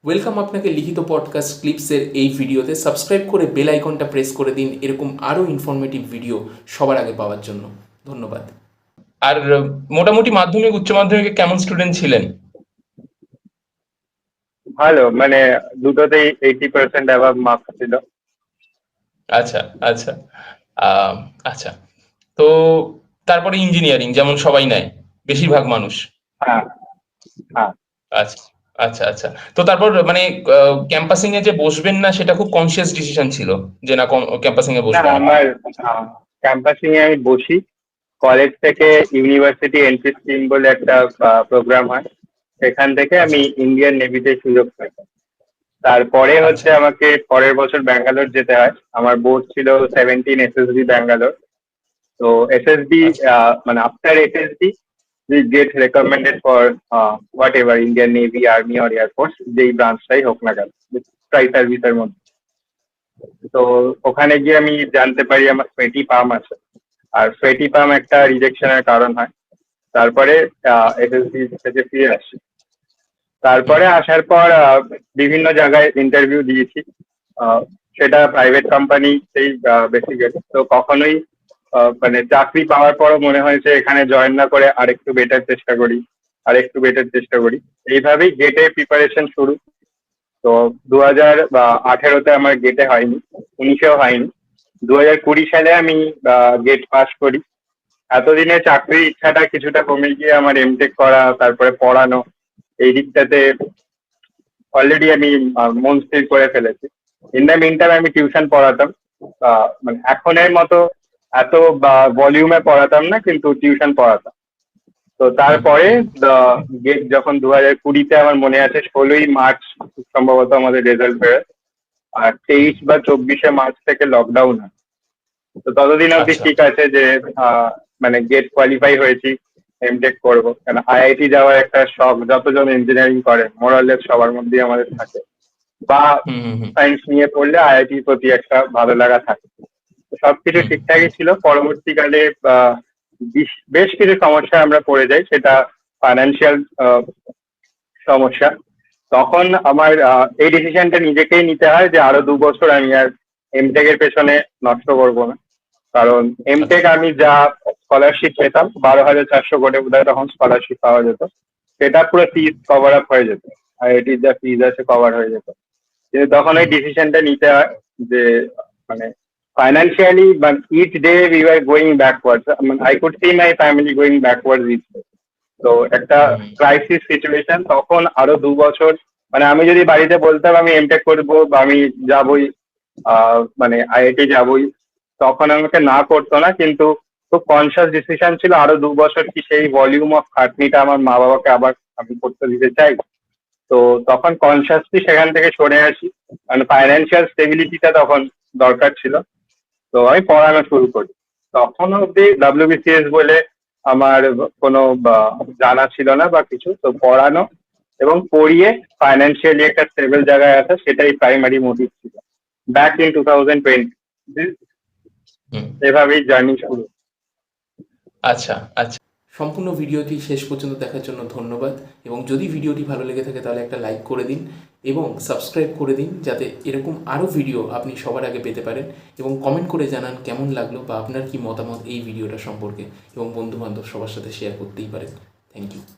Welcome আপনাকে লিখিত podcast ক্লিপসের এই ভিডিওতে। সাবস্ক্রাইব করে বেল আইকনটা প্রেস করে দিন এরকম আরও ইনফরমেটিভ ভিডিও সবার আগে পাওয়ার জন্য। ধন্যবাদ। আর মোটামুটি মাধ্যমিক উচ্চ মাধ্যমিকে কেমন স্টুডেন্ট ছিলেন? ভালো, মানে দুটোতেই 80% অ্যাভাব মার্কস ছিল। আচ্ছা আচ্ছা। আহ, আচ্ছা, তো তারপরে ইঞ্জিনিয়ারিং যেমন সবাই নেয়, বেশিরভাগ মানুষ। হ্যাঁ, হ্যাঁ। আচ্ছা আচ্ছা আচ্ছা। তো তারপর মানে ক্যাম্পাসিং এ যে বসবেন না সেটা খুব কনসিয়াস ডিসিশন ছিল যে না ক্যাম্পাসিং এ না, বসবো না? আমার ক্যাম্পাসিং এ আমি বসি। কলেজ থেকে ইউনিভার্সিটি এন্ট্রি স্কিম বলে একটা প্রোগ্রাম হয়, সেখান থেকে আচ্ছা আমি ইন্ডিয়ান নেভিতে সুযোগ পাই। তারপরে আচ্ছা। আমাকে পরের বছর ব্যাঙ্গালোর যেতে হয়। আমার বোর্ড ছিল 17 এসএসবি ব্যাঙ্গালোর। তো এসএসবি, আচ্ছা মানে after SSB we get recommended for whatever Indian Navy, Army or Air Force, যেই ব্রাঞ্চটাই হোক না কেন, ট্রাই সার্ভিসের মধ্যে। তো ওখানে গিয়ে আমি জানতে পারি আমার সোয়েটি পাম আছে, আর সোয়েটি পাম একটা রিজেকশনের কারণ হয়। তারপরে এসএসবি থেকে ফিরে আসি। তারপরে আসার পর বিভিন্ন জায়গায় ইন্টারভিউ দিয়েছি। সেটা প্রাইভেট কোম্পানি, সেই বেসিক্যালি তো কখনোই মানে চাকরি পাওয়ার পরও মনে হয়েছে এখানে জয়েন না করে আরেকটু বেটার চেষ্টা করি, আরেকটু বেটার চেষ্টা করি। এইভাবেই গেটে প্রিপারেশন শুরু। তো 2018-তে আমার গেটে হয়নি, 19-এও হয়নি। 2020 সালে আমি গেট পাস করি। এতদিনে চাকরির ইচ্ছাটা কিছুটা কমে গিয়ে আমার এমটেক করা, তারপরে পড়ানো, এই দিকটাতে অলরেডি আমি মন স্থির করে ফেলেছি। ইন দ্য মিন টাইম আমি টিউশন পড়াতাম, মানে এখনের মতো এত ভলিউমে পড়াতাম না, কিন্তু টিউশন পড়াতাম। তো তারপরে গেট যখন 2020-তে, আমার মনে আছে 16ই মার্চ খুব সম্ভবত আমাদের রেজাল্ট বেরোয়, আর 23 বা 24শে মার্চ থেকে লকডাউন হয়। তো ততদিন অব্দি আচ্ছা। ঠিক আছে যে মানে গেট কোয়ালিফাই হয়েছি, এমটেক করবো। কেন আইআইটি যাওয়ার একটা শখ যতজন ইঞ্জিনিয়ারিং করে মোরালেস সবার মধ্যেই আমাদের থাকে, বা হুম হুম হুম সায়েন্স নিয়ে পড়লে আইআইটির প্রতি একটা ভালো লাগা থাকে। তো সবকিছু হুম ঠিকঠাকই ছিল। পরবর্তীকালে বেশ কিছু সমস্যায় আমরা পড়ে যাই, সেটা ফাইন্যান্সিয়াল সমস্যা। তখন আমার এই ডিসিশনটা নিজেকেই নিতে হয় যে আরো 2 বছর আমি আর এমটেক এর পেছনে নষ্ট করবো না। কারণ এমটেক আচ্ছা আমি যা স্কলারশিপ পেতাম, 12,400 করে বোধহয় তখন স্কলারশিপ পাওয়া যেত, সেটা পুরো ফিজ কভার আপ হয়ে যেত, আইআইটির যা ফিজ আছে কভার হয়ে যেত। কিন্তু তখন ওই হুম ডিসিশনটা নিতে হয় যে মানে financially, but each day we are going backwards, I could see my family going backwards each day. তো একটা হুম ক্রাইসিস সিচুয়েশন তখন। আরো 2 বছর, মানে আমি যদি বাড়িতে বলতাম আমি এমটেক করবো বা আমি যাবই, মানে আইআইটি যাবই, তখন আমাকে না করতো না। কিন্তু খুব কনসিয়াস ডিসিশন ছিল আরো 2 বছর কি সেই ভলিউম অফ খাটনিটা আমার মা বাবাকে আবার আমি করতে দিতে চাই। তো তখন কনসিয়াসলি সেখান থেকে সরে আসি, মানে ফাইন্যান্সিয়াল স্টেবিলিটিটা তখন দরকার ছিল। তো আমি পড়ানো শুরু করি। তখন অব্দি ডাব্লিউবিসিএস বলে আমার কোনো জানা ছিল না বা কিছু। তো পড়ানো এবং পড়িয়ে ফাইন্যান্সিয়ালি একটা স্টেবল জায়গায় আসা, সেটাই প্রাইমারি মোটিভ ছিল ব্যাক ইন 2020। হুম। এভাবেই জার্নি শুরু। আচ্ছা আচ্ছা। সম্পূর্ণ ভিডিওটি শেষ পর্যন্ত দেখার জন্য ধন্যবাদ। এবং যদি ভিডিওটি ভালো লেগে থাকে তাহলে একটা লাইক করে দিন এবং সাবস্ক্রাইব করে দিন, যাতে এরকম আরও ভিডিও আপনি সবার আগে পেতে পারেন। এবং কমেন্ট করে জানান কেমন লাগলো বা আপনার কি মতামত এই ভিডিওটা সম্পর্কে, এবং বন্ধুবান্ধব সবার সাথে শেয়ার করতেই পারেন। Thank you.